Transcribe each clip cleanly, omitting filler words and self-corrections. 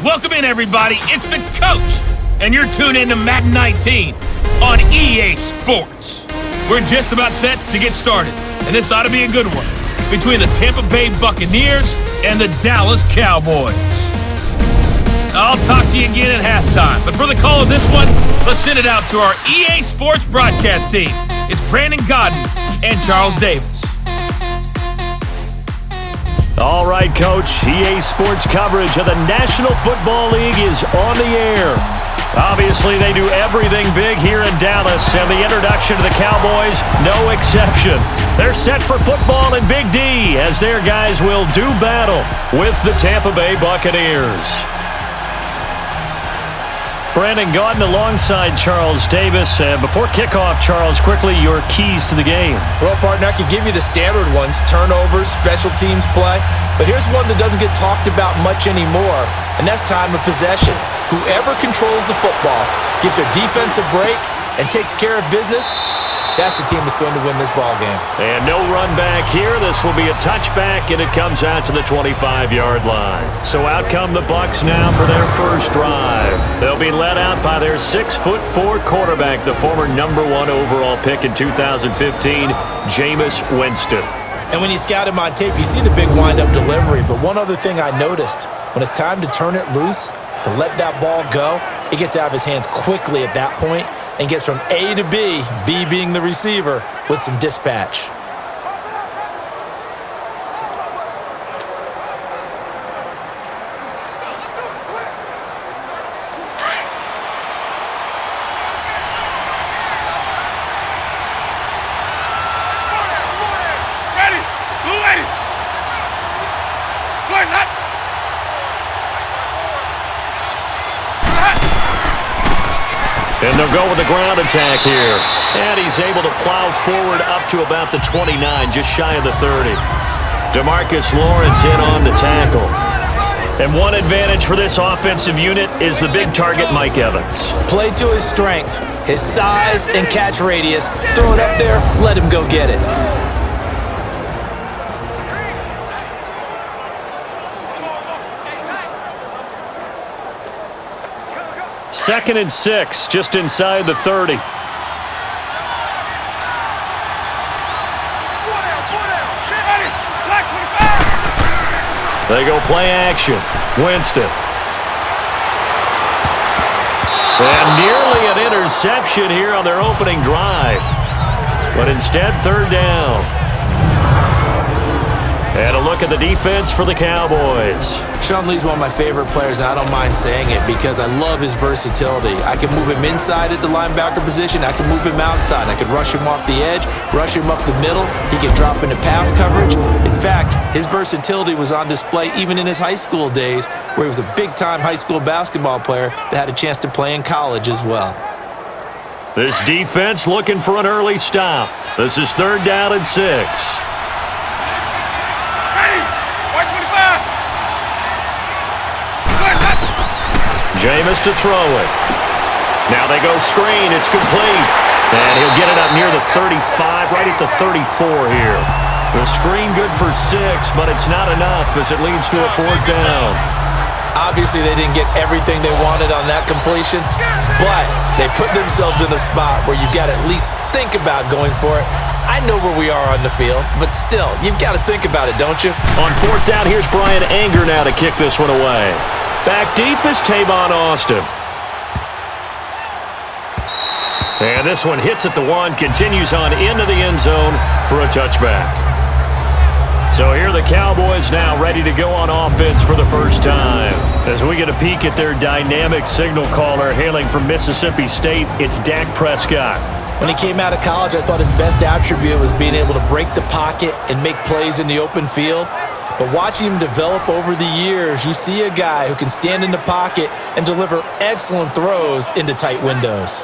Welcome in, everybody. It's the coach, and you're tuned in to Madden 19 on EA Sports. We're just about set to get started, and this ought to be a good one between the Tampa Bay Buccaneers and the Dallas Cowboys. I'll talk to you again at halftime, but for the call of this one, let's send it out to our EA Sports broadcast team. It's Brandon Godden and Charles Davis. All right, Coach. EA Sports coverage of the National Football League is on the air. Obviously, they do everything big here in Dallas, and the introduction to the Cowboys, no exception. They're set for football in Big D, as their guys will do battle with the Tampa Bay Buccaneers. Brandon Godden alongside Charles Davis. Before kickoff, Charles, quickly your keys to the game. Well, partner, I could give you the standard ones, turnovers, special teams play. But here's one that doesn't get talked about much anymore, and that's time of possession. Whoever controls the football, gives their defense a break, and takes care of business, that's the team that's going to win this ball game. And no run back here. This will be a touchback, and it comes out to the 25-yard line. So out come the Bucs now for their first drive. They'll be led out by their 6'4" quarterback, the former #1 overall pick in 2015, Jameis Winston. And when you scout him on tape, you see the big wind-up delivery. But one other thing I noticed, when it's time to turn it loose, to let that ball go, it gets out of his hands quickly at that point and gets from A to B, B being the receiver, with some dispatch. And they'll go with the ground attack here. And he's able to plow forward up to about the 29, just shy of the 30. DeMarcus Lawrence in on the tackle. And one advantage for this offensive unit is the big target, Mike Evans. Play to his strength, his size and catch radius. Throw it up there, let him go get it. Second and 6, just inside the 30. They go play action. Winston. And nearly an interception here on their opening drive. But instead, third down. And a look at the defense for the Cowboys. Sean Lee's one of my favorite players, and I don't mind saying it because I love his versatility. I can move him inside at the linebacker position. I can move him outside. I can rush him off the edge, rush him up the middle. He can drop into pass coverage. In fact, his versatility was on display even in his high school days, where he was a big-time high school basketball player that had a chance to play in college as well. This defense looking for an early stop. This is third down and 6. Jameis to throw it. Now they go screen. It's complete. And he'll get it up near the 35, right at the 34 here. The screen good for 6, but it's not enough as it leads to a fourth down. Obviously, they didn't get everything they wanted on that completion, but they put themselves in a spot where you've got to at least think about going for it. I know where we are on the field, but still, you've got to think about it, don't you? On fourth down, here's Brian Anger now to kick this one away. Back deep is Tavon Austin. And this one hits at the 1, continues on into the end zone for a touchback. So here are the Cowboys now ready to go on offense for the first time. As we get a peek at their dynamic signal caller hailing from Mississippi State, it's Dak Prescott. When he came out of college, I thought his best attribute was being able to break the pocket and make plays in the open field. But watching him develop over the years, you see a guy who can stand in the pocket and deliver excellent throws into tight windows.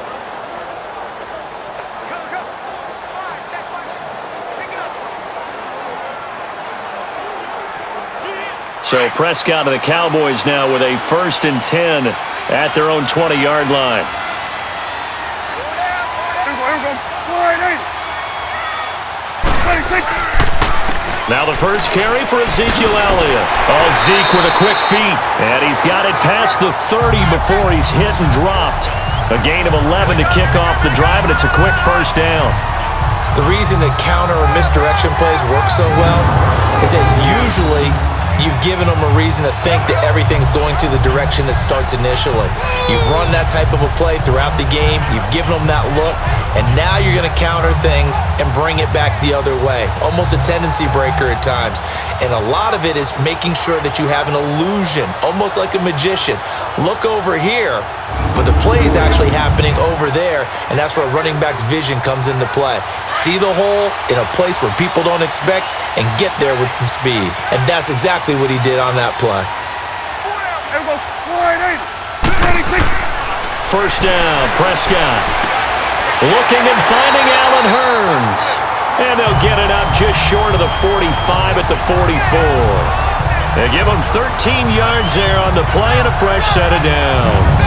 So Prescott and the Cowboys now with a 1st and 10 at their own 20-yard line. Now the first carry for Ezekiel Elliott. Oh, Zeke with a quick feet. And he's got it past the 30 before he's hit and dropped. A gain of 11 to kick off the drive, and it's a quick first down. The reason that counter or misdirection plays work so well is that usually you've given them a reason to think that everything's going to the direction that starts initially. You've run that type of a play throughout the game. You've given them that look, and now you're going to counter things and bring it back the other way. Almost a tendency breaker at times. And a lot of it is making sure that you have an illusion, almost like a magician. Look over here, but the play is actually happening over there, and that's where running back's vision comes into play. See the hole in a place where people don't expect and get there with some speed. And that's exactly what he did on that play. First down, Prescott. Looking and finding Allen Hurns. And they'll get it up just short of the 45 at the 44. They give him 13 yards there on the play and a fresh set of downs.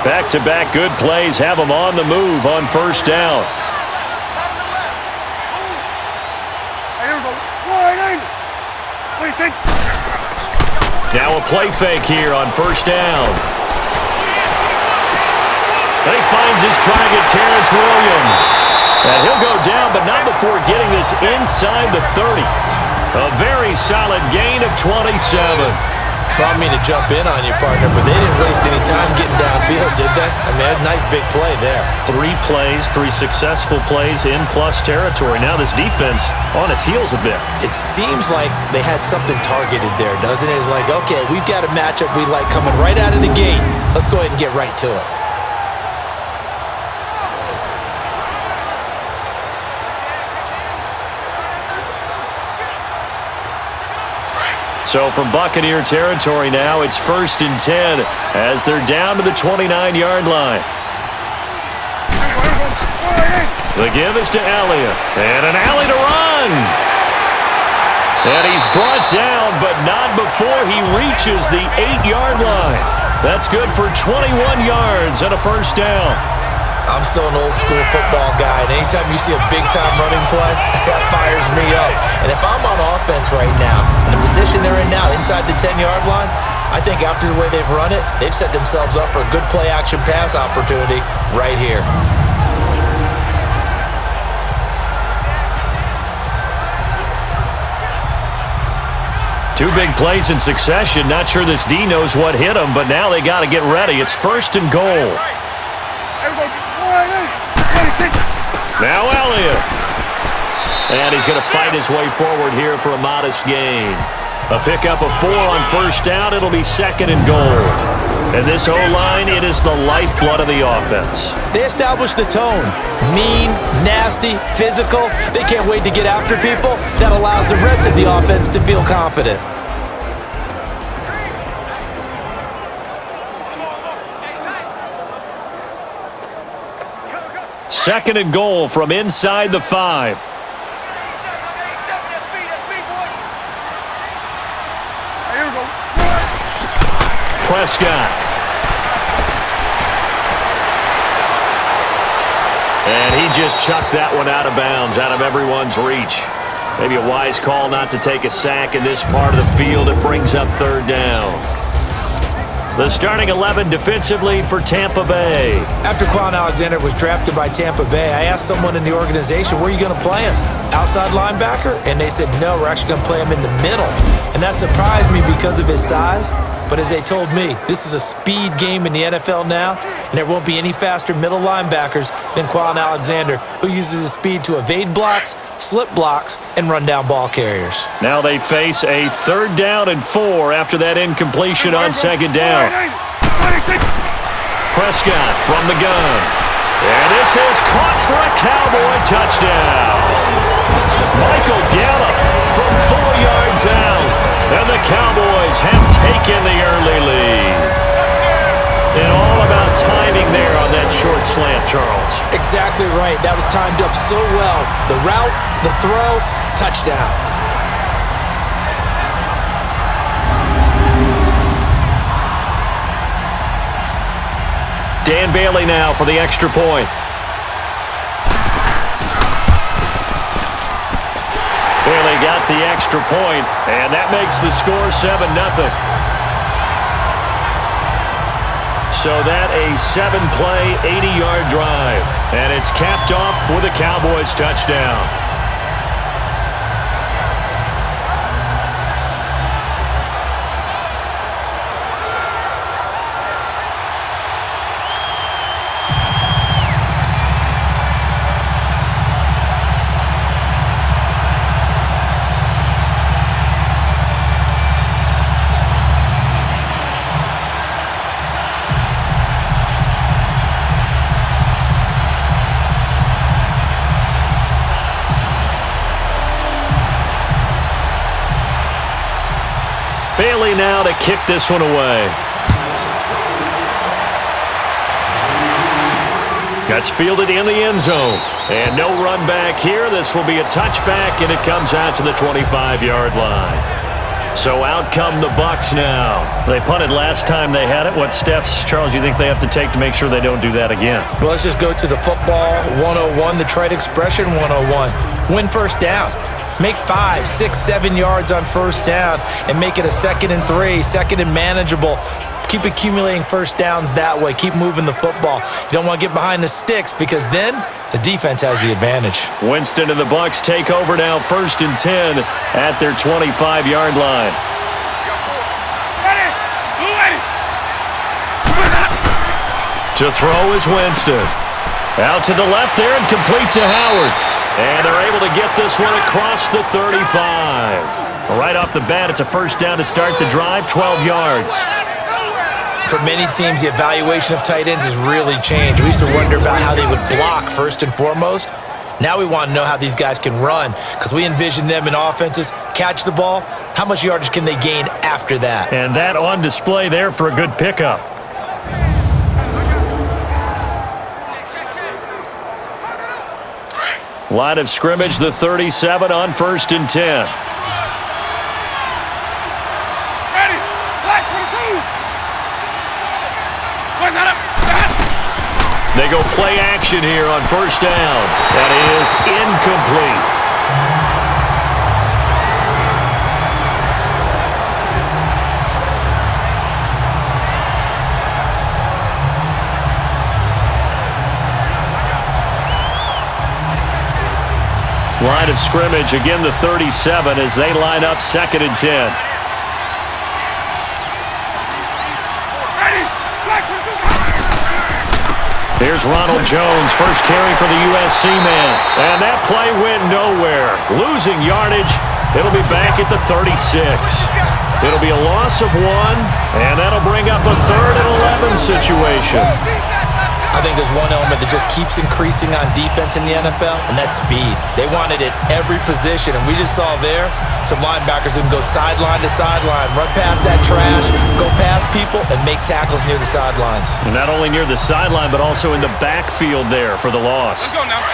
Back-to-back good plays have them on the move on first down. Now a play fake here on first down. He finds his target, Terrence Williams. And he'll go down, but not before getting this inside the 30. A very solid gain of 27. I mean to jump in on you, partner, but they didn't waste any time getting downfield, did they? I mean, a nice big play there. 3 plays, 3 successful plays in plus territory. Now this defense on its heels a bit. It seems like they had something targeted there, doesn't it? It's like, okay, we've got a matchup we like coming right out of the gate. Let's go ahead and get right to it. So from Buccaneer territory now, it's 1st and 10 as they're down to the 29-yard line. The give is to Elliott, and an alley to run. And he's brought down, but not before he reaches the 8-yard line. That's good for 21 yards and a first down. I'm still an old-school football guy, and anytime you see a big-time running play, that fires me up. And if I'm on offense right now, in the position they're in now, inside the 10-yard line, I think after the way they've run it, they've set themselves up for a good play-action pass opportunity right here. Two big plays in succession. Not sure this D knows what hit him, but now they got to get ready. It's 1st and goal. Now Elliott. And he's going to fight his way forward here for a modest gain. A pickup of 4 on first down. It'll be 2nd and goal. And this O-line, it is the lifeblood of the offense. They establish the tone. Mean, nasty, physical. They can't wait to get after people. That allows the rest of the offense to feel confident. Second and goal from inside the 5. Prescott. And he just chucked that one out of bounds, out of everyone's reach. Maybe a wise call not to take a sack in this part of the field. It brings up 3rd down. The starting 11 defensively for Tampa Bay. After Quan Alexander was drafted by Tampa Bay, I asked someone in the organization, where are you going to play him? Outside linebacker? And they said, no, we're actually going to play him in the middle. And that surprised me because of his size. But as they told me, this is a speed game in the NFL now, and there won't be any faster middle linebackers than Quan Alexander, who uses his speed to evade blocks, slip blocks, and run down ball carriers. Now they face a 3rd down and 4 after that incompletion on 2nd down. Prescott from the gun. And this is caught for a Cowboy touchdown. Michael Gallup from 4 yards out. And the Cowboys have taken the early lead. And all about timing there on that short slant, Charles. Exactly right. That was timed up so well. The route, the throw, touchdown. Dan Bailey now for the extra point. Bailey got the extra point, and that makes the score 7-0. So that a 7-play, 80-yard drive, and it's capped off with a Cowboys touchdown. Bailey now to kick this one away. That's fielded in the end zone. And no run back here. This will be a touchback, and it comes out to the 25-yard line. So out come the Bucs now. They punted last time they had it. What steps, Charles, you think they have to take to make sure they don't do that again? Well, let's just go to the football 101, the trite expression 101. Win first down. Make 5, 6, 7 yards on first down and make it a 2nd and 3, 2nd and manageable. Keep accumulating first downs that way. Keep moving the football. You don't want to get behind the sticks because then the defense has the advantage. Winston and the Bucs take over now, 1st and 10 at their 25-yard line. To throw is Winston. Out to the left there and complete to Howard. And they're able to get this one across the 35. Right off the bat, it's a first down to start the drive, 12 yards. For many teams, the evaluation of tight ends has really changed. We used to wonder about how they would block first and foremost. Now we want to know how these guys can run because we envision them in offenses, catch the ball, how much yardage can they gain after that? And that on display there for a good pickup. Line of scrimmage, the 37 on 1st and 10. They go play action here on first down. That is incomplete. Line of scrimmage, again the 37 as they line up 2nd and 10. Here's Ronald Jones, first carry for the USC man. And that play went nowhere. Losing yardage. It'll be back at the 36. It'll be a loss of 1, and that'll bring up a 3rd and 11 situation. I think there's one element that just keeps increasing on defense in the NFL, and that's speed. They want it at every position, and we just saw there some linebackers who can go sideline to sideline, run past that trash, go past people, and make tackles near the sidelines. And not only near the sideline, but also in the backfield there for the loss.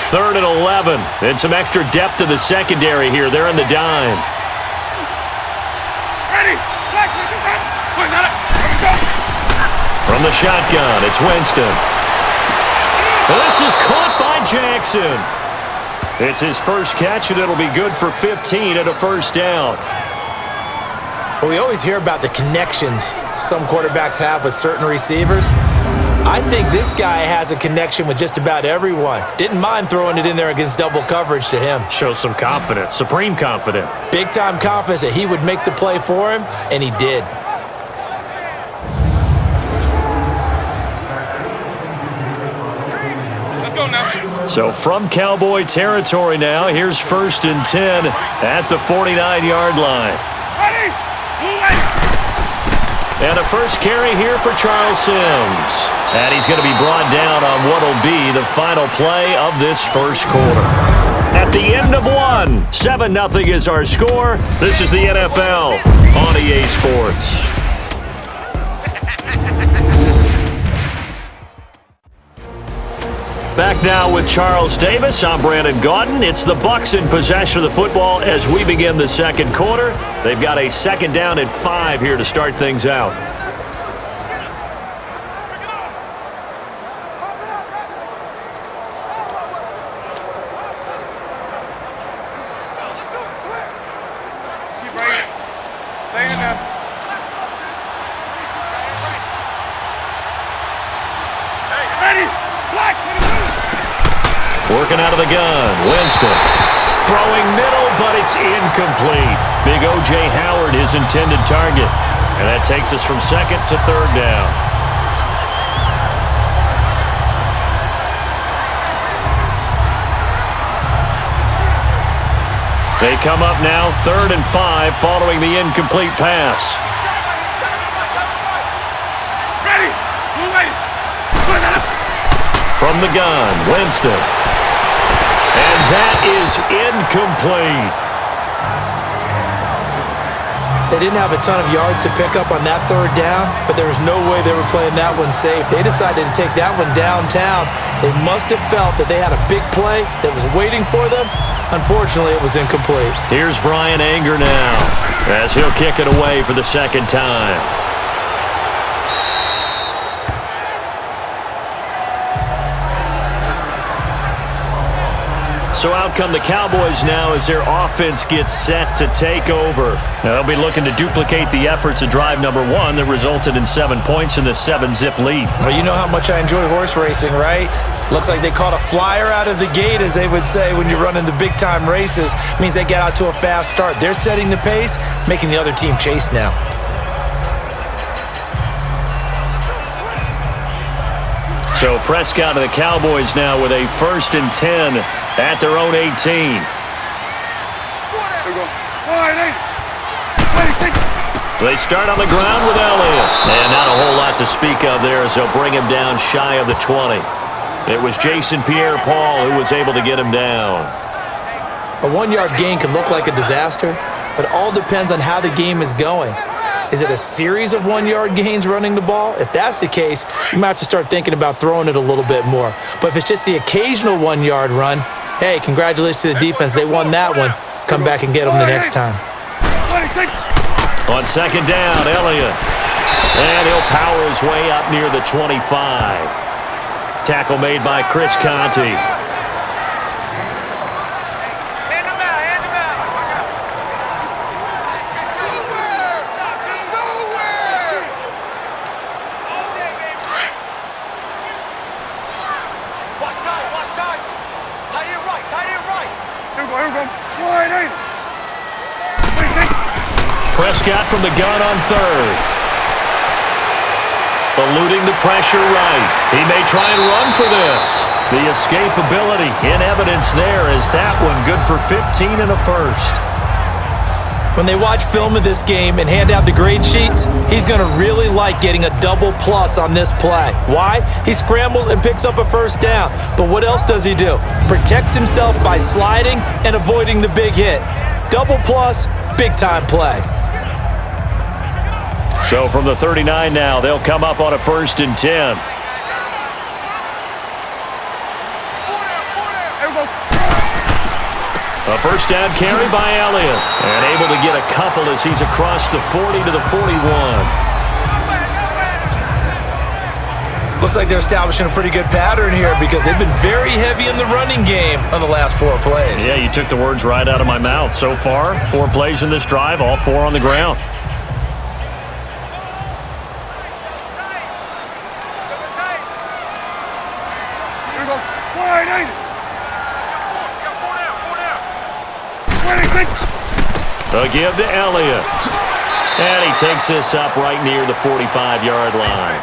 3rd and 11, and some extra depth to the secondary here. They're in the dime. From the shotgun, it's Winston. This is caught by Jackson. It's his first catch, and it'll be good for 15 at a first down. Well, we always hear about the connections some quarterbacks have with certain receivers. I think this guy has a connection with just about everyone. Didn't mind throwing it in there against double coverage to him. Shows some confidence, supreme confidence. Big-time confidence that he would make the play for him, and he did. So from Cowboy territory now, here's 1st and 10 at the 49-yard line. And a first carry here for Charles Sims. And he's going to be brought down on what will be the final play of this first quarter. At the end of 1, 7-0 is our score. This is the NFL on EA Sports. Back now with Charles Davis. I'm Brandon Gaudin. It's the Bucs in possession of the football as we begin the second quarter. They've got a second down and 5 here to start things out. Working out of the gun, Winston. Throwing middle, but it's incomplete. Big O.J. Howard, his intended target. And that takes us from second to third down. They come up now, 3rd and 5, following the incomplete pass. From the gun, Winston. And that is incomplete. They didn't have a ton of yards to pick up on that 3rd down, but there was no way they were playing that one safe. They decided to take that one downtown. They must have felt that they had a big play that was waiting for them. Unfortunately, it was incomplete. Here's Brian Anger now as he'll kick it away for the second time. So out come the Cowboys now as their offense gets set to take over. Now they'll be looking to duplicate the efforts of drive number 1 that resulted in 7 points in the 7-zip lead. Well, you know how much I enjoy horse racing, right? Looks like they caught a flyer out of the gate, as they would say when you're running the big-time races. Means they get out to a fast start. They're setting the pace, making the other team chase now. So Prescott of the Cowboys now with a 1st and 10 at their own 18. They start on the ground with Elliott. And not a whole lot to speak of there as they'll bring him down shy of the 20. It was Jason Pierre-Paul who was able to get him down. A 1-yard gain can look like a disaster, but it all depends on how the game is going. Is it a series of 1-yard gains running the ball? If that's the case, you might have to start thinking about throwing it a little bit more. But if it's just the occasional 1-yard run, hey, congratulations to the defense. They won that one. Come back and get them the next time. On second down, Elliott. And he'll power his way up near the 25. Tackle made by Chris Conte. Prescott from the gun on 3rd. Eluding the pressure right. He may try and run for this. The escapability in evidence there is that one good for 15 and a 1st. When they watch film of this game and hand out the grade sheets, he's going to really like getting a double plus on this play. Why? He scrambles and picks up a 1st down. But what else does he do? Protects himself by sliding and avoiding the big hit. Double plus, big-time play. So from the 39 now, they'll come up on a 1st and 10. A 1st down carry by Elliott. And able to get a couple as he's across the 40 to the 41. Looks like they're establishing a pretty good pattern here because they've been very heavy in the running game on the last 4 plays. Yeah, you took the words right out of my mouth. So far, 4 plays in this drive, all 4 on the ground. The give to Elliott. And he takes this up right near the 45-yard line.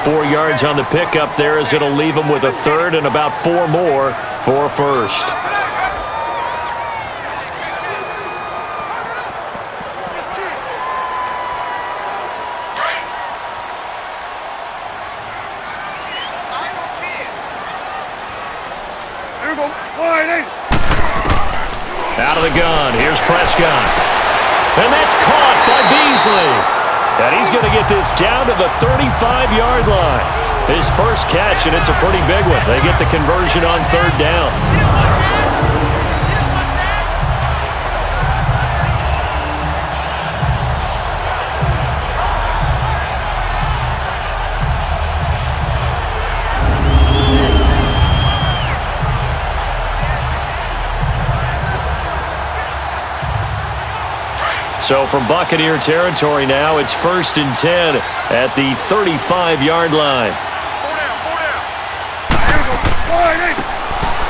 4 yards on the pickup there as it'll leave him with a 3rd and about 4 more for a 1st. Out of the gun, here's Prescott. And that's caught by Beasley. And he's going to get this down to the 35-yard line. His first catch, and it's a pretty big one. They get the conversion on third down. So from Buccaneer territory now, it's 1st and 10 at the 35-yard line.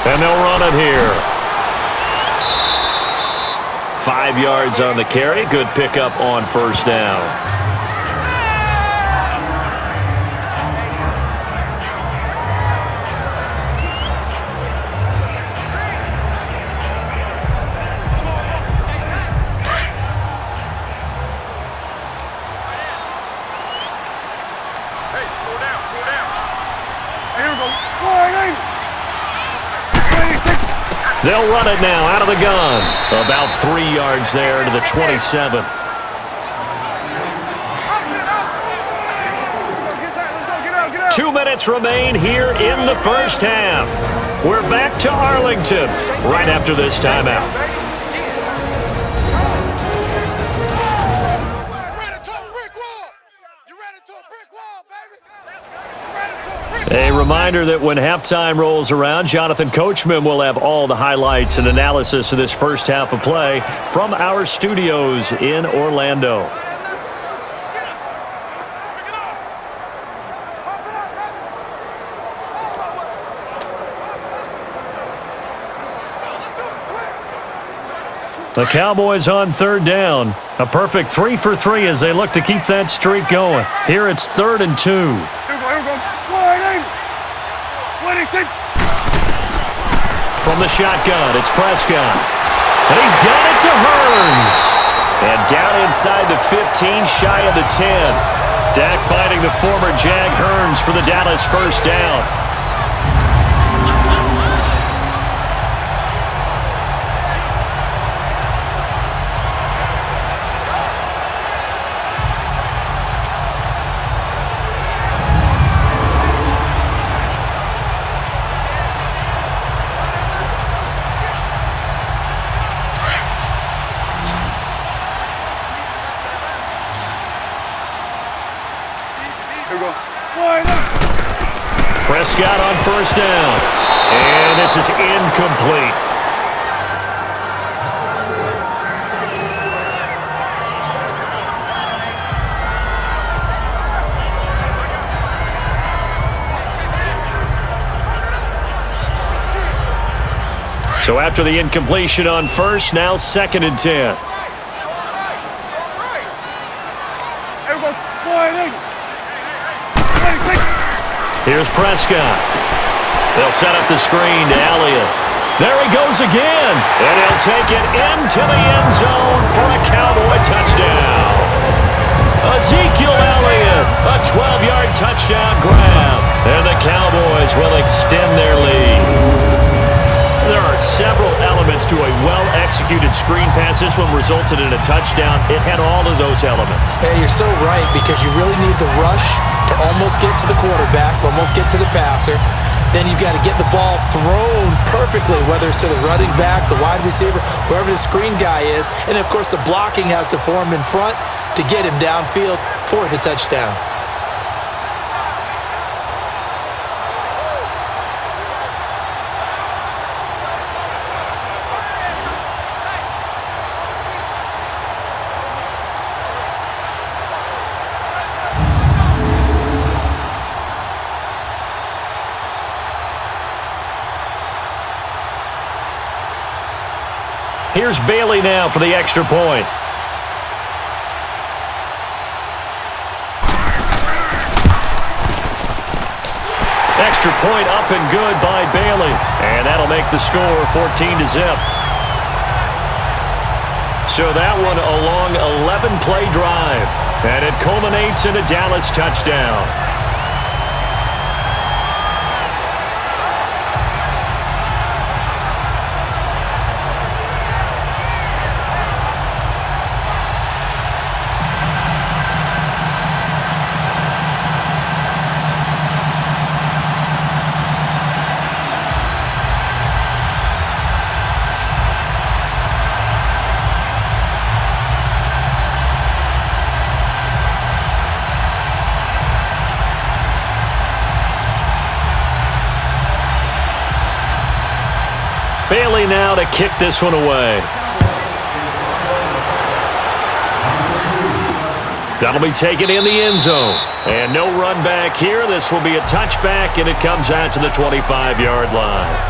And they'll run it here. 5 yards on the carry. Good pickup on first down. They'll run it now out of the gun. About 3 yards there to the 27. Two minutes remain here in the first half. We're back to Arlington right after this timeout. A reminder that when halftime rolls around, Jonathan Coachman will have all the highlights and analysis of this first half of play from our studios in Orlando. The Cowboys on third down. A perfect 3 for 3 as they look to keep that streak going. Here it's 3rd and 2. From the shotgun, it's Prescott. And he's got it to Hearns. And down inside the 15, shy of the 10. Dak finding the former Jag Hearns for the Dallas first down. Prescott on first down. And this is incomplete. So after the incompletion on first, now 2nd and 10. Here's Prescott. They'll set up the screen to Elliott. There he goes again. And he'll take it into the end zone for a Cowboy touchdown. Ezekiel Elliott, a 12-yard touchdown grab. And the Cowboys will extend their lead. There are several elements to a well-executed screen pass. This one resulted in a touchdown. It had all of those elements. Hey, you're so right, because you really need the rush to almost get to the quarterback, almost get to the passer. Then you've got to get the ball thrown perfectly, whether it's to the running back, the wide receiver, whoever the screen guy is. And, of course, the blocking has to form in front to get him downfield for the touchdown. Here's Bailey now for the extra point. Extra point up and good by Bailey. And that'll make the score 14-0. So that one a long 11-play drive. And it culminates in a Dallas touchdown. ready now to kick this one away. That'll be taken in the end zone. And no run back here. This will be a touchback, and it comes out to the 25-yard line.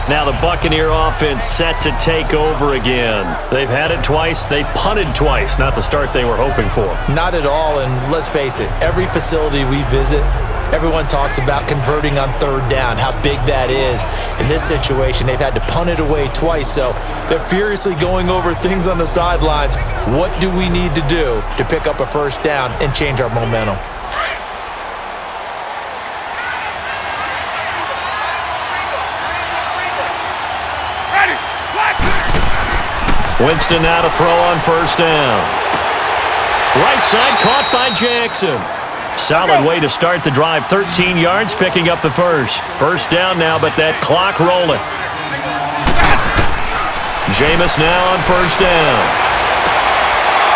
Now the Buccaneer offense set to take over again. They've had it twice. They've punted twice. Not the start they were hoping for. Not at all, and let's face it, every facility we visit, everyone talks about converting on third down, how big that is. In this situation, they've had to punt it away twice, so they're furiously going over things on the sidelines. What do we need to do to pick up a first down and change our momentum? Winston now to throw on first down. Right side caught by Jackson. Solid way to start the drive. 13 yards, picking up the first. First down now, but that clock rolling. Jameis now on first down.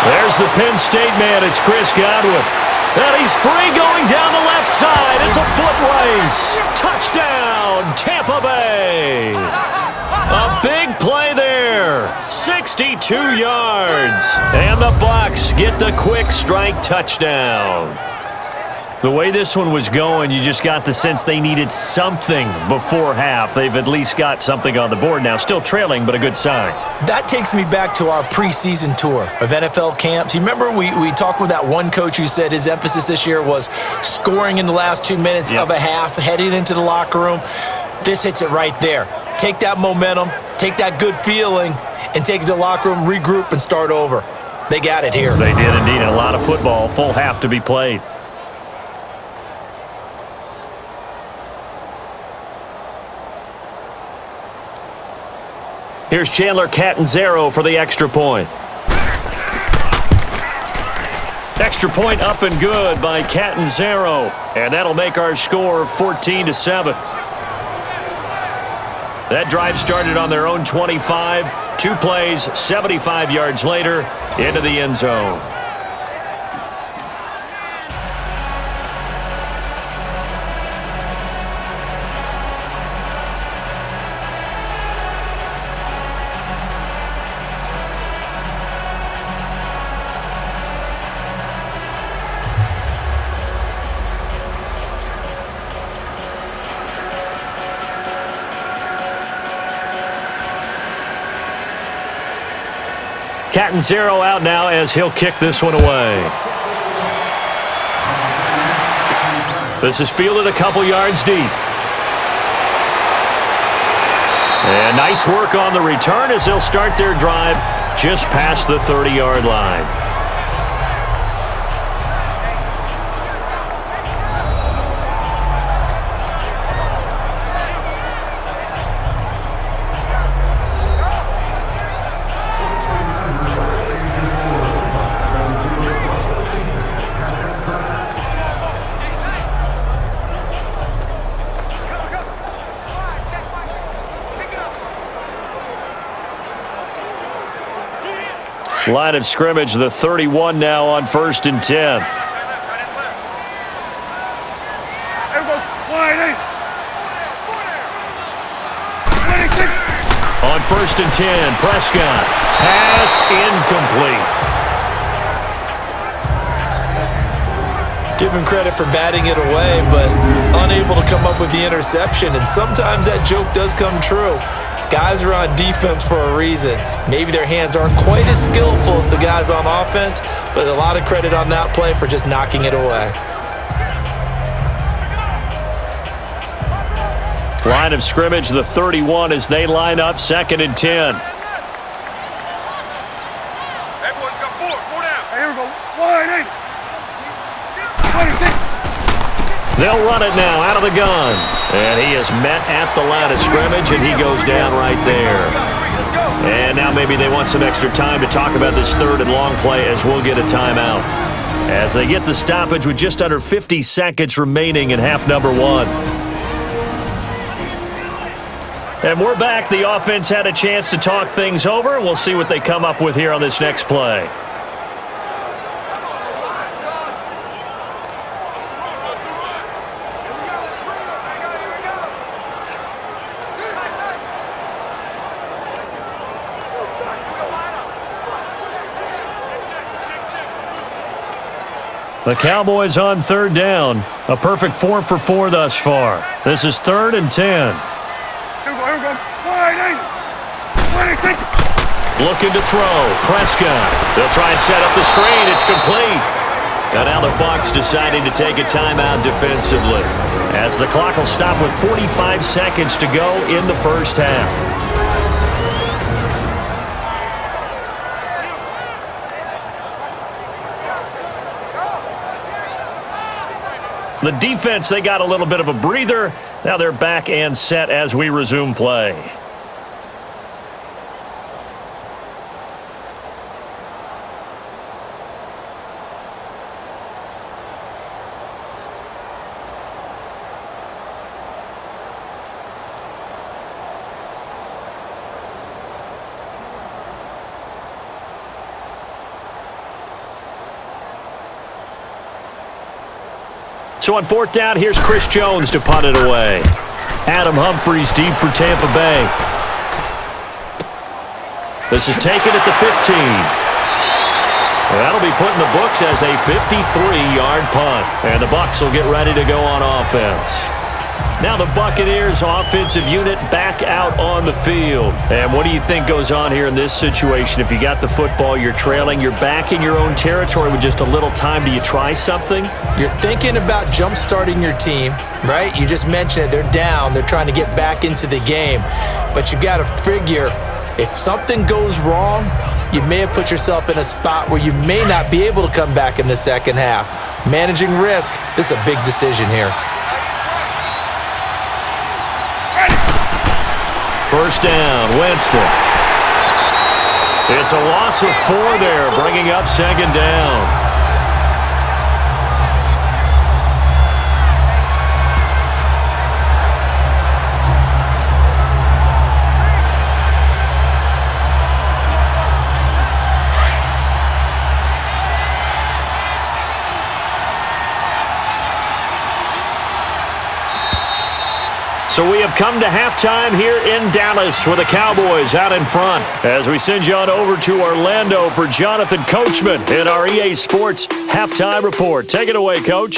There's the Penn State man. It's Chris Godwin. And he's free going down the left side. It's a foot race. Touchdown, Tampa Bay. A big play there. 62 yards. And the Bucs get the quick strike touchdown. The way this one was going, you just got the sense they needed something before half. They've at least got something on the board now. Still trailing, but a good sign. That takes me back to our preseason tour of NFL camps. You remember we talked with that one coach who said his emphasis this year was scoring in the last 2 minutes of a half, heading into the locker room. This hits it right there. Take that momentum, take that good feeling, and take it to the locker room, regroup, and start over. They got it here. They did indeed. A lot of football, full half to be played. Here's Chandler Catanzaro for the extra point. Extra point up and good by Catanzaro. And that'll make our score 14-7. That drive started on their own 25. 2 plays, 75 yards later, into the end zone. Catanzaro out now as he'll kick this one away. This is fielded a couple yards deep. And nice work on the return as they'll start their drive just past the 30-yard line. Line of scrimmage, the 31 now on 1st and 10. On 1st and 10, Prescott. Pass incomplete. Give him credit for batting it away, but unable to come up with the interception. And sometimes that joke does come true. Guys are on defense for a reason. Maybe their hands aren't quite as skillful as the guys on offense, but a lot of credit on that play for just knocking it away. Line of scrimmage, the 31 as they line up 2nd and 10. Everyone's got 4 down. Here we go. Wide 26. They'll run it now out of the gun. And he is met at the line of scrimmage, and he goes down right there. And now maybe they want some extra time to talk about this 3rd and long play as we'll get a timeout. As they get the stoppage with just under 50 seconds remaining in half number 1. And we're back. The offense had a chance to talk things over. We'll see what they come up with here on this next play. The Cowboys on third down. A perfect 4 for 4 thus far. This is 3rd and 10. Here we go. Looking to throw. Prescott. They'll try and set up the screen. It's complete. And now the Bucs deciding to take a timeout defensively, as the clock will stop with 45 seconds to go in the first half. The defense, they got a little bit of a breather. Now they're back and set as we resume play. So on 4th down, here's Chris Jones to punt it away. Adam Humphries deep for Tampa Bay. This is taken at the 15. That'll be put in the books as a 53-yard punt. And the Bucs will get ready to go on offense. Now the Buccaneers offensive unit back out on the field. And what do you think goes on here in this situation? If you got the football, you're trailing, you're back in your own territory with just a little time. Do you try something? You're thinking about jump-starting your team, right? You just mentioned it. They're down. They're trying to get back into the game. But you got to figure, if something goes wrong, you may have put yourself in a spot where you may not be able to come back in the second half. Managing risk, this is a big decision here. First down, Winston. It's a loss of 4 there, bringing up 2nd down. So we have come to halftime here in Dallas with the Cowboys out in front. As we send you on over to Orlando for Jonathan Coachman in our EA Sports Halftime Report. Take it away, Coach.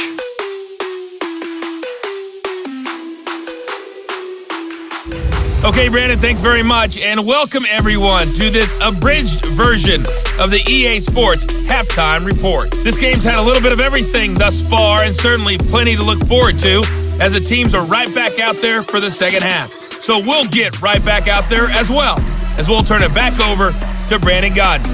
Okay, Brandon, thanks very much, and welcome everyone to this abridged version of the EA Sports Halftime Report. This game's had a little bit of everything thus far, and certainly plenty to look forward to, as the teams are right back out there for the second half. So we'll get right back out there as well, as we'll turn it back over to Brandon Godden.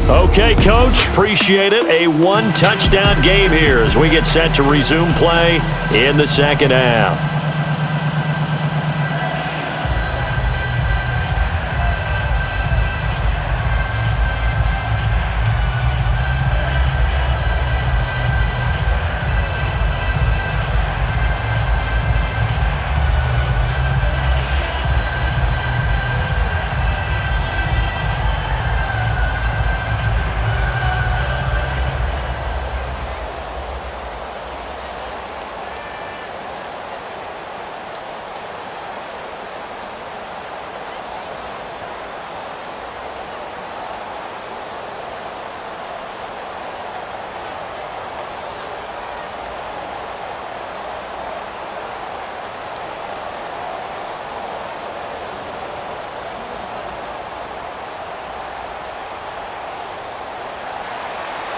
Okay, Coach, appreciate it. A 1-touchdown game here as we get set to resume play in the second half.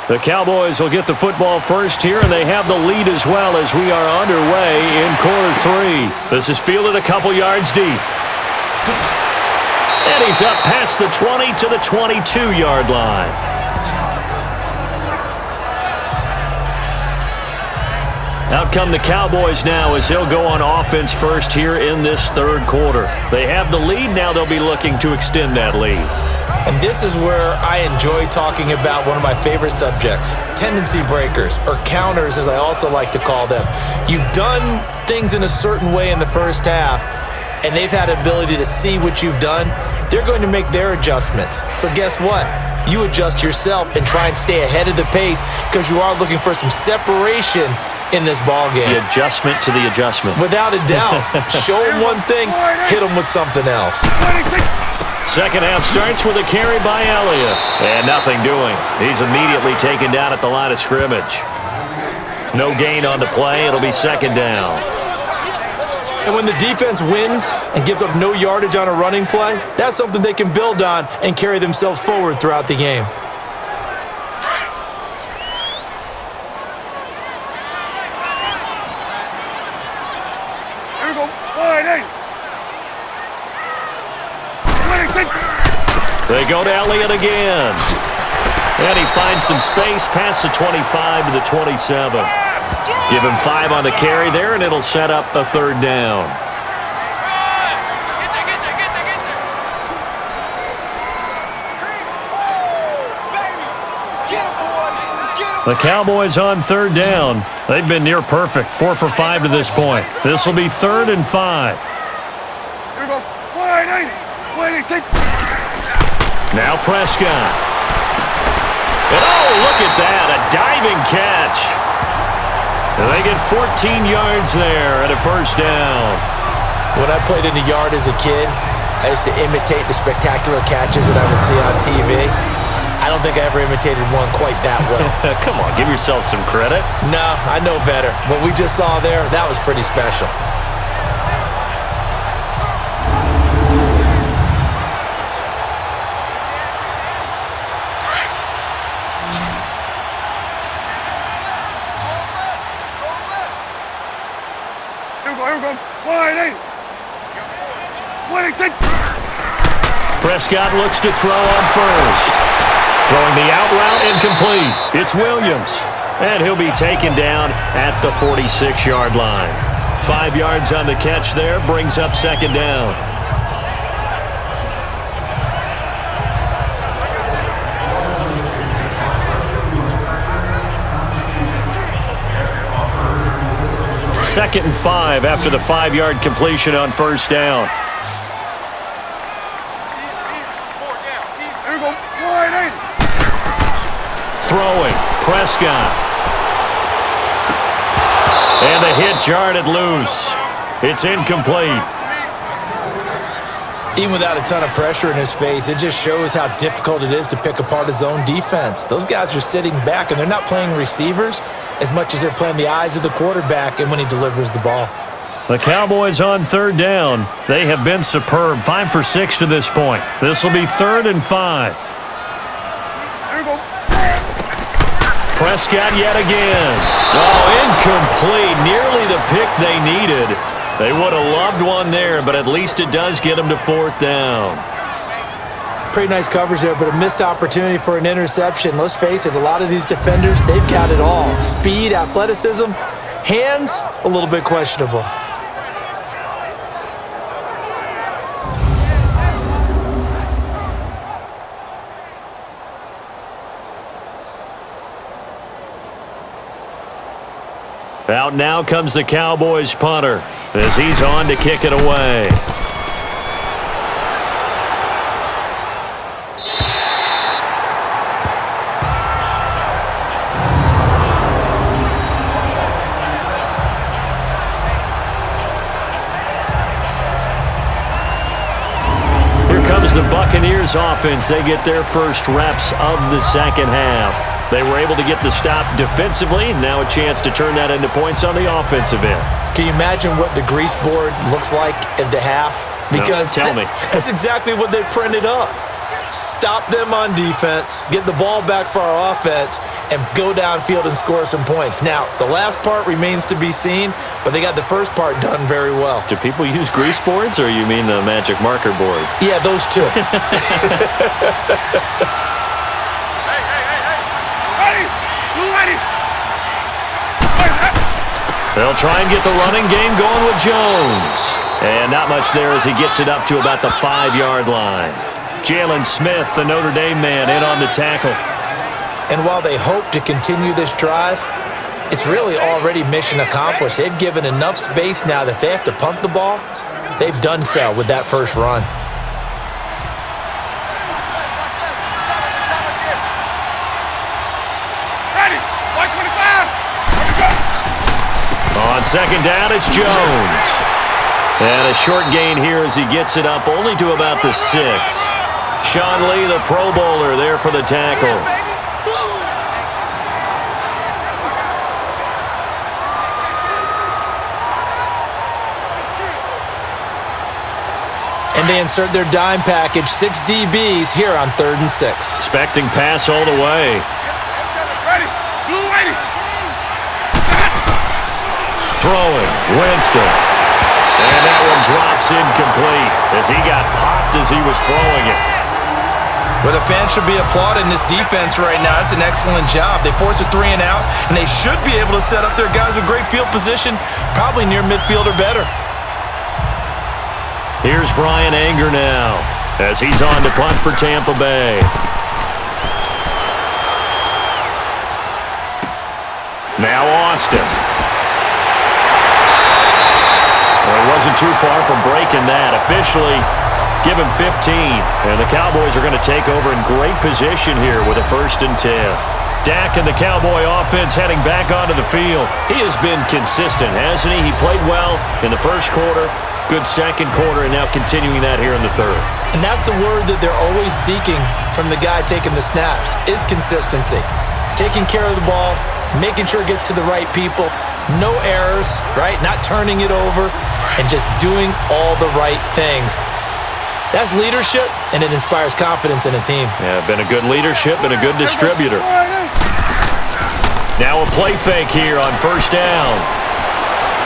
The Cowboys will get the football first here, and they have the lead as well as we are underway in quarter 3. This is fielded a couple yards deep. And he's up past the 20 to the 22-yard line. Out come the Cowboys now as they'll go on offense first here in this third quarter. They have the lead. Now they'll be looking to extend that lead. And this is where I enjoy talking about one of my favorite subjects, tendency breakers, or counters as I also like to call them. You've done things in a certain way in the first half, and they've had the ability to see what you've done. They're going to make their adjustments. So guess what? You adjust yourself and try and stay ahead of the pace because you are looking for some separation in this ball game. The adjustment to the adjustment. Without a doubt. Show them one thing, hit them with something else. Second half starts with a carry by Elliott. And nothing doing. He's immediately taken down at the line of scrimmage. No gain on the play. It'll be second down. And when the defense wins and gives up no yardage on a running play, that's something they can build on and carry themselves forward throughout the game. Here we go. Wide eight. They go to Elliott again. And he finds some space past the 25 to the 27. Give him 5 on the carry there, and it'll set up a third down. The Cowboys on third down. They've been near perfect, 4 for 5 to this point. This will be 3rd and 5. Here we go. Wide eight. Wide eight. Now Prescott. And oh, look at that, a diving catch. And they get 14 yards there and a first down. When I played in the yard as a kid, I used to imitate the spectacular catches that I would see on TV. I don't think I ever imitated one quite that well. Come on, give yourself some credit. No, I know better. What we just saw there, that was pretty special. Here we go. Wide eight. Wide eight. Prescott looks to throw on first. Throwing the out route incomplete. It's Williams. And he'll be taken down at the 46-yard line. 5 yards on the catch there, brings up second down. Second and 5 after the 5-yard completion on first down. Here we go. Wide eight. Throwing, Prescott. And the hit jarred loose. It's incomplete. Even without a ton of pressure in his face, it just shows how difficult it is to pick apart his own defense. Those guys are sitting back, and they're not playing receivers as much as they're playing the eyes of the quarterback and when he delivers the ball. The Cowboys on third down. They have been superb. 5 for 6 to this point. This will be 3rd and 5. Here we go. Prescott yet again. Oh, incomplete. Nearly the pick they needed. They would have loved one there, but at least it does get them to 4th down. Pretty nice coverage there, but a missed opportunity for an interception. Let's face it, a lot of these defenders, they've got it all. Speed, athleticism, hands, a little bit questionable. Out now comes the Cowboys punter as he's on to kick it away. Here comes the Buccaneers offense. They get their first reps of the second half. They were able to get the stop defensively. Now a chance to turn that into points on the offensive end. Can you imagine what the grease board looks like at the half? Because no, tell me. That's exactly what they printed up. Stop them on defense, get the ball back for our offense, and go downfield and score some points. Now, the last part remains to be seen, but they got the first part done very well. Do people use grease boards, or you mean the magic marker boards? Yeah, those two. They'll try and get the running game going with Jones. And not much there as he gets it up to about the 5-yard line. Jalen Smith, the Notre Dame man, in on the tackle. And while they hope to continue this drive, it's really already mission accomplished. They've given enough space now that they have to punt the ball. They've done so with that first run. On second down, it's Jones. And a short gain here as he gets it up only to about the 6. Sean Lee, the Pro Bowler, there for the tackle. they insert their dime package, 6 DBs here on 3rd and 6. Expecting pass all the way. Ready. Blue lady. Throwing, Winston. And that one drops incomplete as he got popped as he was throwing it. Well, the fans should be applauding this defense right now. It's an excellent job. They force a 3 and out, and they should be able to set up their guys in great field position, probably near midfield or better. Here's Brian Anger now as he's on to punt for Tampa Bay. Now Austin. Well, he wasn't too far from breaking that. Officially, give him 15. And the Cowboys are going to take over in great position here with a 1st and 10. Dak and the Cowboy offense heading back onto the field. He has been consistent, hasn't he? He played well in the 1st quarter, good 2nd quarter, and now continuing that here in the 3rd. And that's the word that they're always seeking from the guy taking the snaps, is consistency. Taking care of the ball, making sure it gets to the right people, no errors, right? Not turning it over, and just doing all the right things. That's leadership, and it inspires confidence in a team. Yeah, been a good leadership and a good distributor. Now a play fake here on 1st down.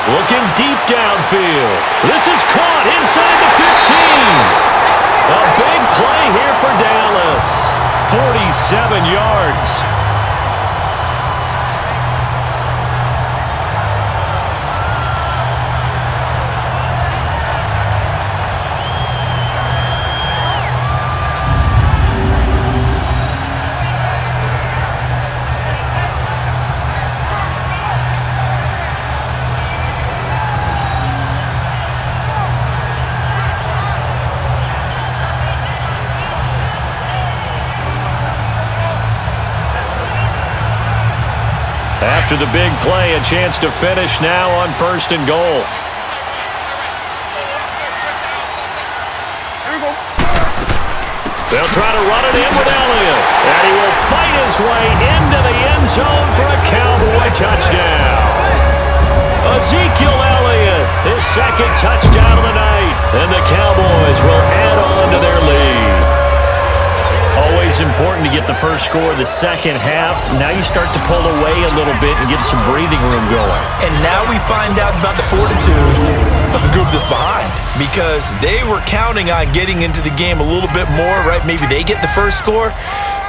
Looking deep downfield. This is caught inside the 15. A big play here for Dallas. 47 yards. After the big play, a chance to finish now on 1st and goal. They'll try to run it in with Elliott. And he will fight his way into the end zone for a Cowboy touchdown. Ezekiel Elliott, his 2nd touchdown of the night. And the Cowboys will add on to their lead. Always important to get the first score of the second half. Now you start to pull away a little bit and get some breathing room going. And now we find out about the fortitude of the group that's behind, because they were counting on getting into the game a little bit more, right? Maybe they get the first score.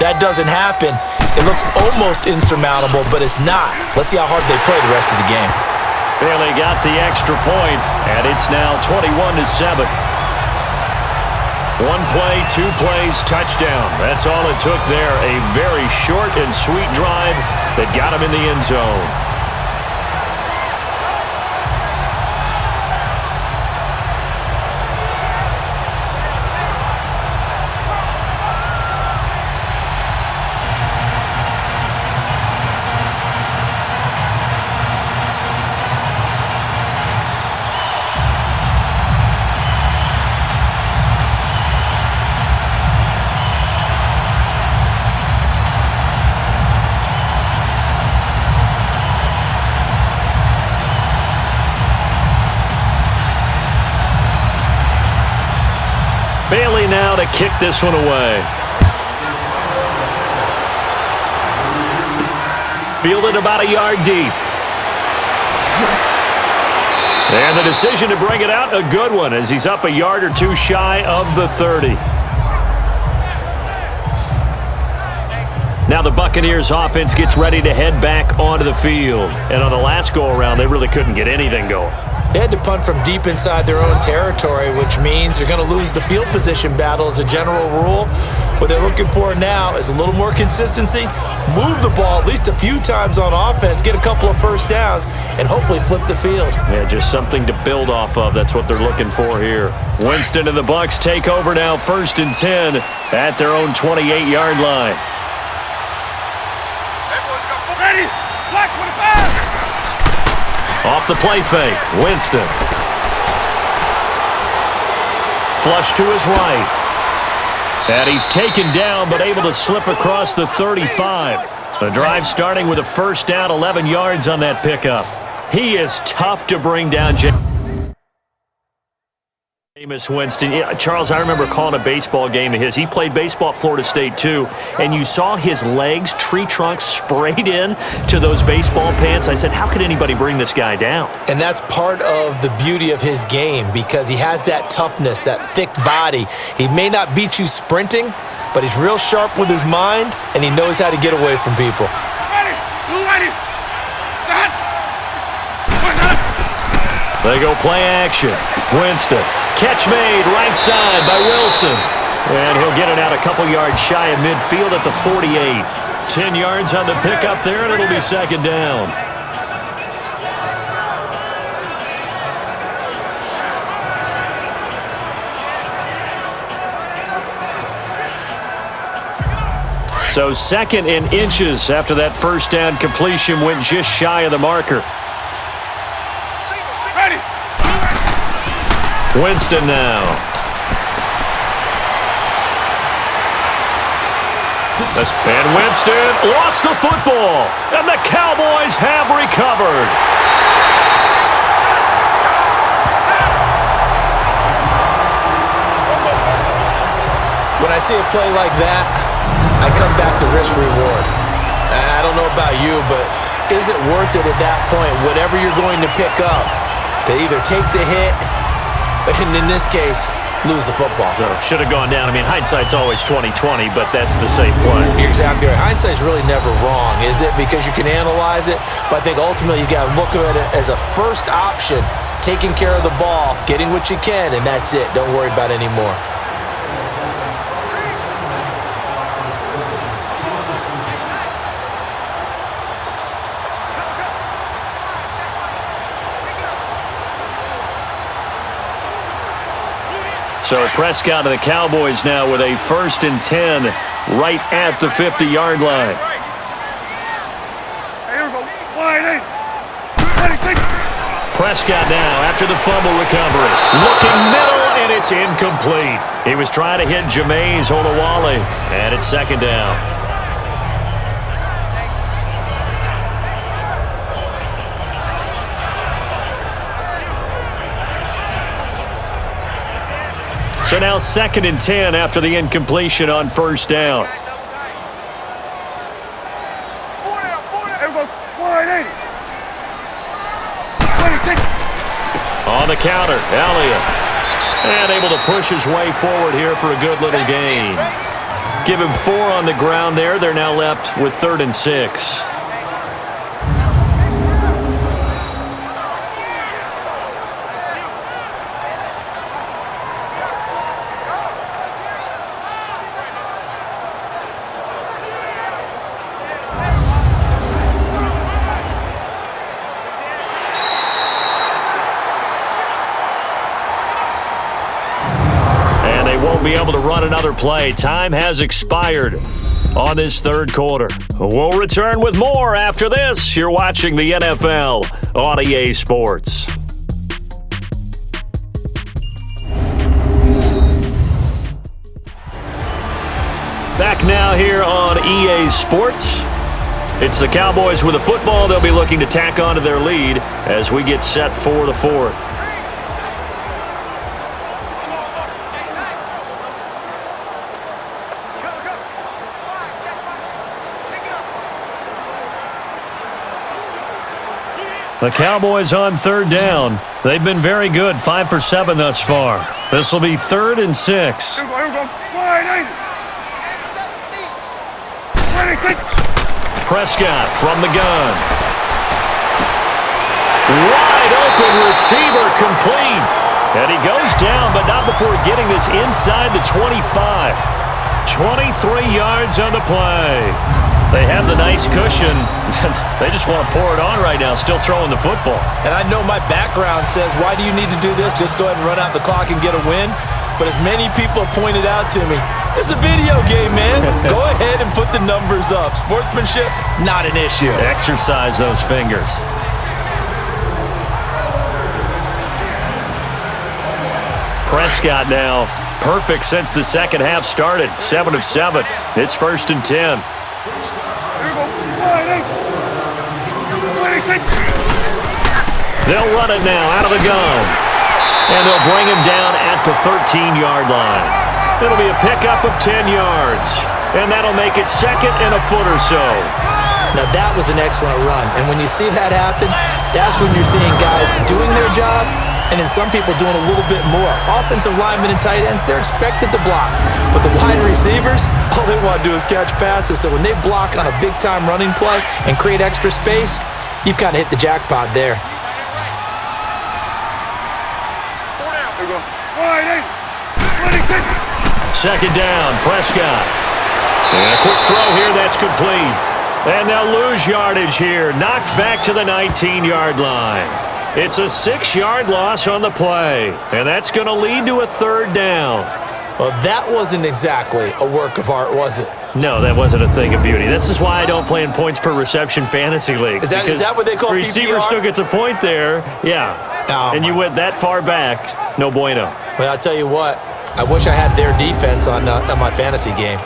That doesn't happen. It looks almost insurmountable, but it's not. Let's see how hard they play the rest of the game. Bailey got the extra point, and it's now 21-7. 1 play, 2 plays, touchdown. That's all it took there. A very short and sweet drive that got him in the end zone. Bailey now to kick this one away. Fielded about a yard deep. And the decision to bring it out, a good one, as he's up a yard or 2 shy of the 30. Now the Buccaneers offense gets ready to head back onto the field. And on the last go-around, they really couldn't get anything going. They had to punt from deep inside their own territory, which means they're going to lose the field position battle as a general rule. What they're looking for now is a little more consistency, move the ball at least a few times on offense, get a couple of first downs, and hopefully flip the field. Yeah, just something to build off of. That's what they're looking for here. Winston and the Bucs take over now, 1st and 10 at their own 28-yard line. Ready. Black 25. Off the play fake, Winston. Flush to his right. And he's taken down, but able to slip across the 35. The drive starting with a first down, 11 yards on that pickup. He is tough to bring down. Jameis Winston. Yeah, Charles, I remember calling a baseball game of his. He played baseball at Florida State, too, and you saw his legs, tree trunks sprayed in to those baseball pants. I said, how could anybody bring this guy down? And that's part of the beauty of his game because he has that toughness, that thick body. He may not beat you sprinting, but he's real sharp with his mind, and he knows how to get away from people. Ready. Blue ready. Set. They go play action. Winston. Catch made right side by Wilson. And he'll get it out a couple yards shy of midfield at the 48. 10 yards on the pickup there, and it'll be second down. So second in inches after that first down completion went just shy of the marker. Ready. Winston now. And Winston lost the football, and the Cowboys have recovered. When I see a play like that, I come back to risk reward. I don't know about you, but is it worth it at that point, whatever you're going to pick up, to either take the hit, and in this case, lose the football? So should have gone down. I mean, hindsight's always 20/20, but that's the safe play. You're exactly right. Hindsight's really never wrong, is it? Because you can analyze it, but I think ultimately you got to look at it as a first option, taking care of the ball, getting what you can, and that's it. Don't worry about any more. So Prescott and the Cowboys now with a 1st and 10 right at the 50-yard line. Here we go. Wide eight. Ready, take. Prescott now after the fumble recovery. Looking middle, and it's incomplete. He was trying to hit Jameis Olawale, and it's second down. So now 2nd and 10 after the incompletion on first down. Here we go. Wide eight. Ready, take. On the counter, Elliott. And able to push his way forward here for a good little gain. Give him 4 on the ground there. They're now left with 3rd and 6. Be able to run another play. Time has expired on this third quarter. We'll return with more after this. You're watching the NFL on EA Sports. Back now here on EA Sports. It's the Cowboys with the football. They'll be looking to tack onto their lead as we get set for the 4th. The Cowboys on 3rd down. They've been very good, 5 for 7 thus far. This will be 3rd and 6. Here we go. Wide eight. Ready, take. Prescott from the gun. Wide open receiver complete. And he goes down, but not before getting this inside the 25. 23 yards on the play. They have the nice cushion. They just want to pour it on right now, still throwing the football. And I know my background says, why do you need to do this? Just go ahead and run out the clock and get a win. But as many people pointed out to me, it's a video game, man. Go ahead and put the numbers up. Sportsmanship, not an issue. Exercise those fingers. Prescott now, perfect since the second half started. 7 of 7. It's 1st and 10. They'll run it now out of the gun. And they'll bring him down at the 13-yard line. It'll be a pickup of 10 yards. And that'll make it second and a foot or so. Now, that was an excellent run. And when you see that happen, that's when you're seeing guys doing their job and then some people doing a little bit more. Offensive linemen and tight ends, they're expected to block. But the wide receivers, all they want to do is catch passes. So when they block on a big-time running play and create extra space, you've kind of hit the jackpot there. Second down, Prescott. And a quick throw here, that's complete. And they'll lose yardage here, knocked back to the 19-yard line. It's a 6-yard loss on the play, and that's going to lead to a third down. Well, that wasn't exactly a work of art, was it? No, that wasn't a thing of beauty. This is why I don't play in points per reception fantasy leagues. Is that what they call receiver PPR? Still gets a point there, yeah. Oh, and you went that far back, no bueno. Well, I'll tell you what. I wish I had their defense on my fantasy game.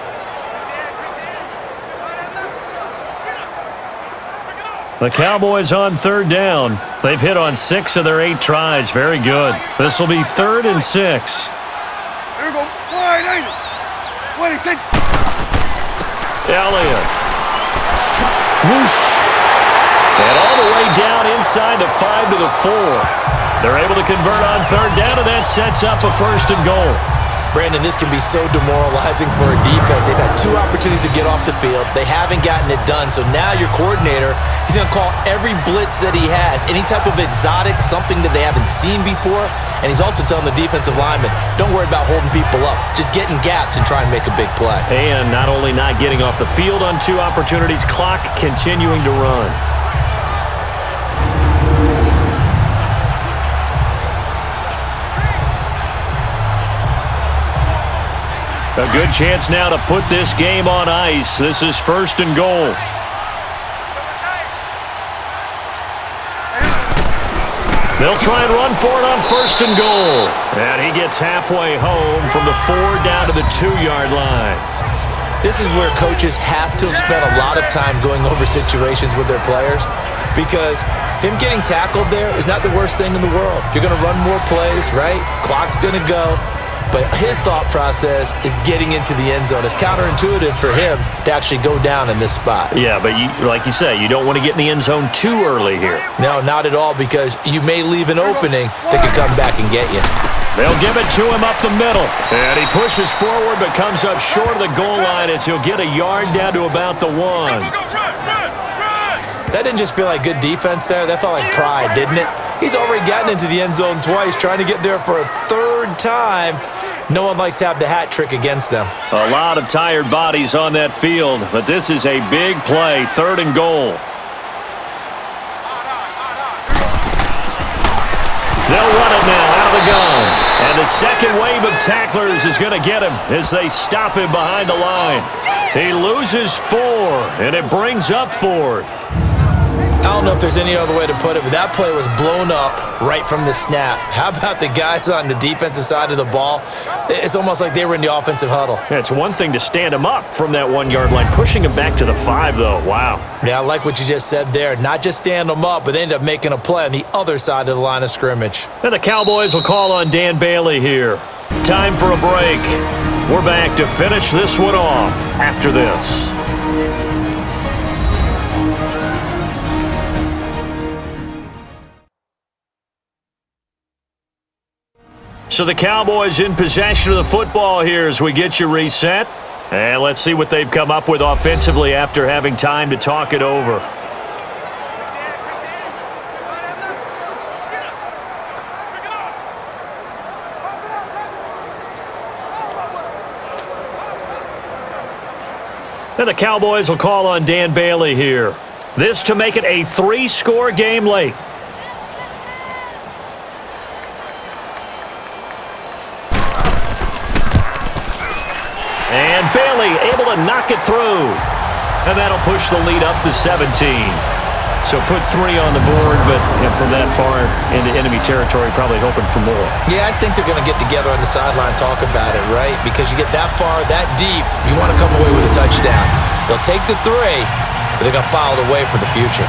The Cowboys on third down. They've hit on 6 of their 8 tries. Very good. This will be 3rd and 6. Here we go. Wide, 26. Elliott. Whoosh. And all the way down inside the 5 to the 4. They're able to convert on third down, and that sets up a 1st and goal. Brandon, this can be so demoralizing for a defense. They've had 2 opportunities to get off the field. They haven't gotten it done. So now your coordinator, he's going to call every blitz that he has, any type of exotic, something that they haven't seen before. And he's also telling the defensive lineman, don't worry about holding people up. Just get in gaps and try and make a big play. And not only not getting off the field on 2 opportunities, clock continuing to run. A good chance now to put this game on ice. This is 1st and goal. They'll try and run for it on 1st and goal. And he gets halfway home from the 4 down to the 2-yard line. This is where coaches have to have spent a lot of time going over situations with their players, because him getting tackled there is not the worst thing in the world. You're going to run more plays, right? Clock's going to go. But his thought process is getting into the end zone. It's counterintuitive for him to actually go down in this spot. Yeah, but like you say, you don't want to get in the end zone too early here. No, not at all, because you may leave an opening that could come back and get you. They'll give it to him up the middle. And he pushes forward but comes up short of the goal line as he'll get a yard down to about the 1. That didn't just feel like good defense there. That felt like pride, didn't it? He's already gotten into the end zone twice, trying to get there for a 3rd time. No one likes to have the hat trick against them. A lot of tired bodies on that field, but this is a big play, 3rd and goal. They'll run it now out of the gun. And the second wave of tacklers is going to get him as they stop him behind the line. He loses 4, and it brings up 4th. I don't know if there's any other way to put it, but that play was blown up right from the snap. How about the guys on the defensive side of the ball? It's almost like they were in the offensive huddle. Yeah, it's one thing to stand him up from that 1-yard line. Pushing him back to the 5, though. Wow. Yeah, I like what you just said there. Not just stand them up, but they end up making a play on the other side of the line of scrimmage. And the Cowboys will call on Dan Bailey here. Time for a break. We're back to finish this one off after this. So the Cowboys in possession of the football here as we get you reset. And let's see what they've come up with offensively after having time to talk it over. And the Cowboys will call on Dan Bailey here. This to make it a 3-score game late. And Bailey able to knock it through. And that'll push the lead up to 17. So put 3 on the board, but from that far into enemy territory, probably hoping for more. Yeah, I think they're going to get together on the sideline and talk about it, right? Because you get that far, that deep, you want to come away with a touchdown. They'll take the 3, but they're going to file it away for the future.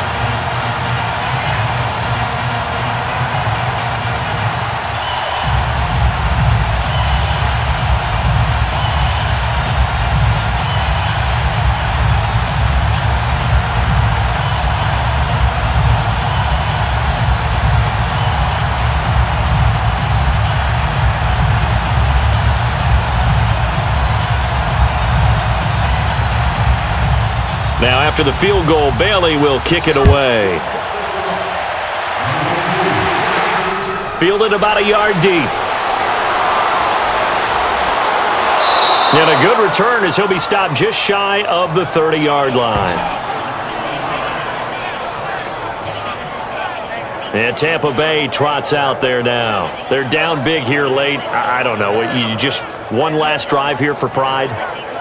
Now after the field goal, Bailey will kick it away. Fielded about a yard deep. And a good return as he'll be stopped just shy of the 30-yard line. And Tampa Bay trots out there now. They're down big here late. I don't know. You just one last drive here for pride?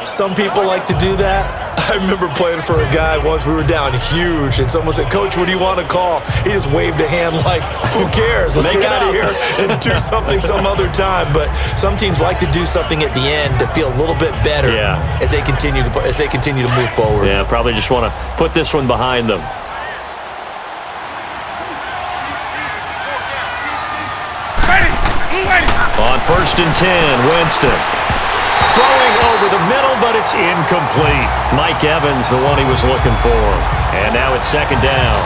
Some people like to do that. I remember playing for a guy once. We were down huge, and someone said, "Coach, what do you want to call?" He just waved a hand like, "Who cares? Let's get out of here and do something some other time." But some teams like to do something at the end to feel a little bit better as they continue to move forward. Yeah, probably just want to put this one behind them. On 1st and 10, Winston. Throwing over the middle, but it's incomplete. Mike Evans, the one he was looking for. And now it's 2nd down.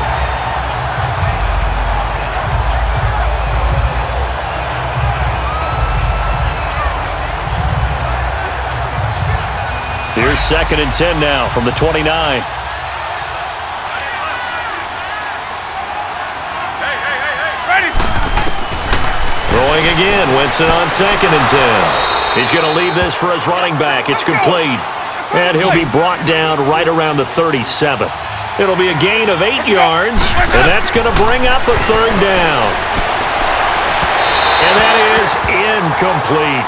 Here's 2nd and 10 now from the 29. Throwing again, Winston on 2nd and 10. He's going to leave this for his running back. It's complete. And he'll be brought down right around the 37. It'll be a gain of 8 yards, and that's going to bring up a 3rd down. And that is incomplete.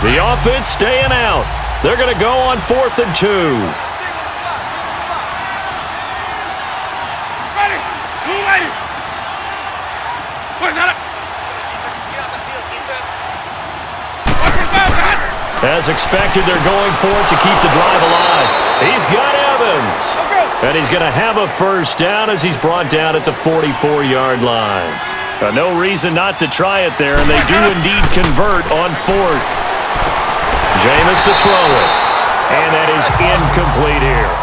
The offense staying out. They're going to go on 4th and 2. Ready. Move ready. Push it. As expected, they're going for it to keep the drive alive. He's got Evans. And he's going to have a 1st down as he's brought down at the 44-yard line. No reason not to try it there, and they do indeed convert on 4th. Jameis to throw it. And that is incomplete here.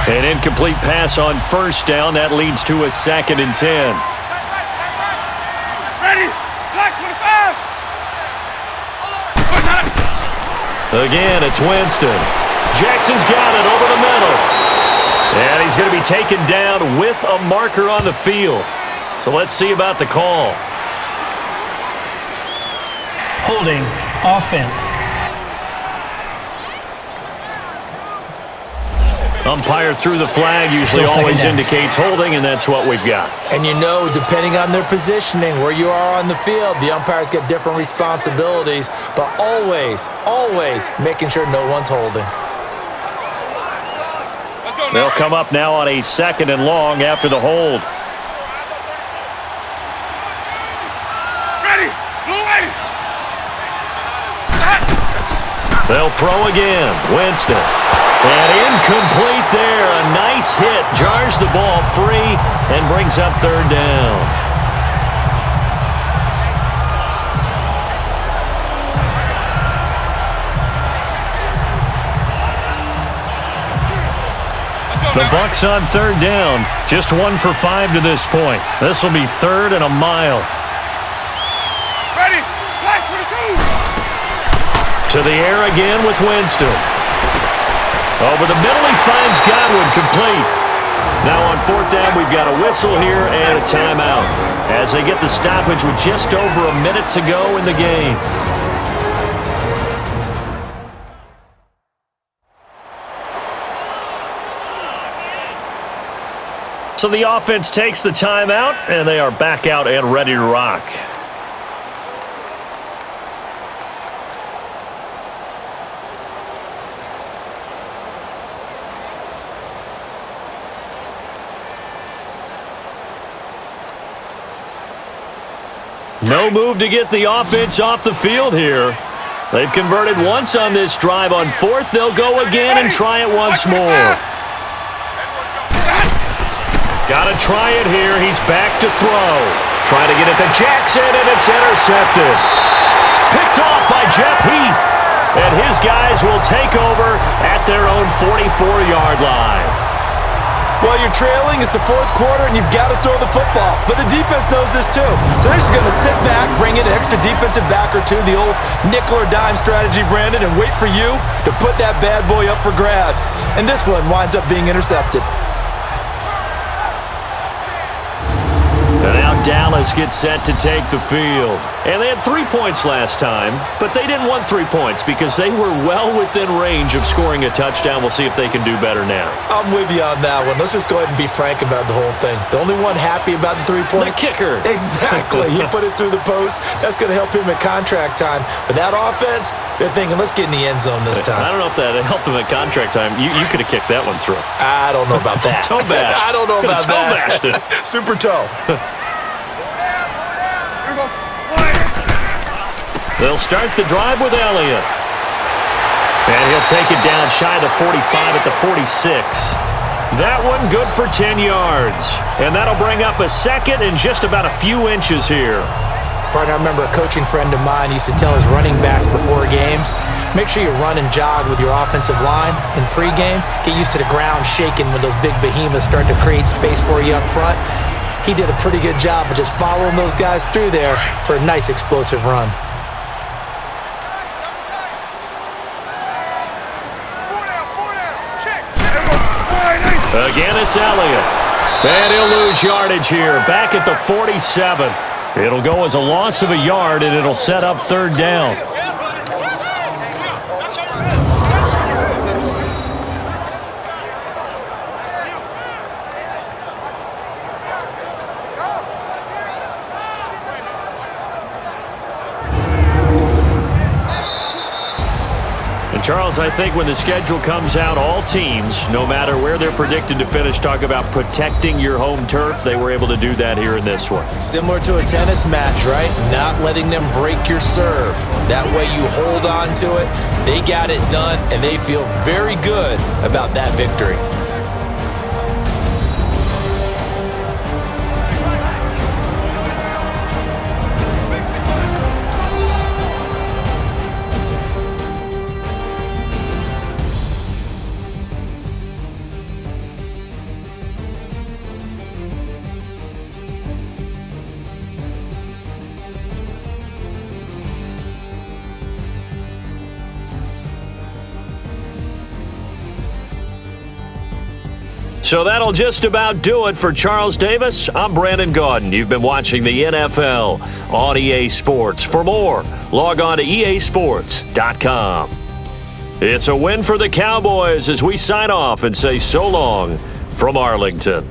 An incomplete pass on 1st down. That leads to a 2nd and 10. Ready. Black 25. Again, it's Winston. Jackson's got it over the middle. And he's going to be taken down with a marker on the field. So let's see about the call. Holding offense. Umpire threw the flag, usually always indicates holding, and that's what we've got. And you know, depending on their positioning, where you are on the field, the umpires get different responsibilities, but always, always making sure no one's holding. They'll come up now on a 2nd and long after the hold. Ready. Move ready. They'll throw again. Winston. And incomplete there. A nice hit. Jars the ball free and brings up 3rd down. The Bucs on 3rd down. Just 1 for 5 to this point. This will be 3rd and a mile. Ready. Black 22. To the air again with Winston. Over the middle, he finds Godwin complete. Now on 4th down, we've got a whistle here and a timeout as they get the stoppage with just over a minute to go in the game. So the offense takes the timeout, and they are back out and ready to rock. No move to get the offense off the field here. They've converted once on this drive. On fourth, they'll go again and try it once more. Got to try it here. He's back to throw. Trying to get it to Jackson, and it's intercepted. Picked off by Jeff Heath. And his guys will take over at their own 44-yard line. Well, you're trailing. It's the fourth quarter, and you've got to throw the football. But the defense knows this, too. So they're just going to sit back, bring in an extra defensive back or two, the old nickel or dime strategy, Brandon, and wait for you to put that bad boy up for grabs. And this one winds up being intercepted. And now Dallas gets set to take the field. And they had 3 points last time, but they didn't want 3 points because they were well within range of scoring a touchdown. We'll see if they can do better now. I'm with you on that one. Let's just go ahead and be frank about the whole thing. The only one happy about the 3-point? The kicker. Exactly. He put it through the post. That's going to help him at contract time. But that offense, they're thinking, let's get in the end zone this time. I don't know if that helped him at contract time. You could have kicked that one through. I don't know about that. Toe bash. I don't know about toe that. bashed it. Super toe. They'll start the drive with Elliott. And he'll take it down shy of the 45 at the 46. That one good for 10 yards. And that'll bring up a second and just about a few inches here. Partner, I remember a coaching friend of mine used to tell his running backs before games, make sure you run and jog with your offensive line in pregame. Get used to the ground shaking when those big behemoths start to create space for you up front. He did a pretty good job of just following those guys through there for a nice explosive run. Again, it's Elliott. And he'll lose yardage here, back at the 47. It'll go as a loss of a yard, and it'll set up third down. Charles, I think when the schedule comes out, all teams, no matter where they're predicted to finish, talk about protecting your home turf. They were able to do that here in this one. Similar to a tennis match, right? Not letting them break your serve. That way you hold on to it. They got it done, and they feel very good about that victory. So that'll just about do it for Charles Davis. I'm Brandon Gaudin. You've been watching the NFL on EA Sports. For more, log on to easports.com. It's a win for the Cowboys as we sign off and say so long from Arlington.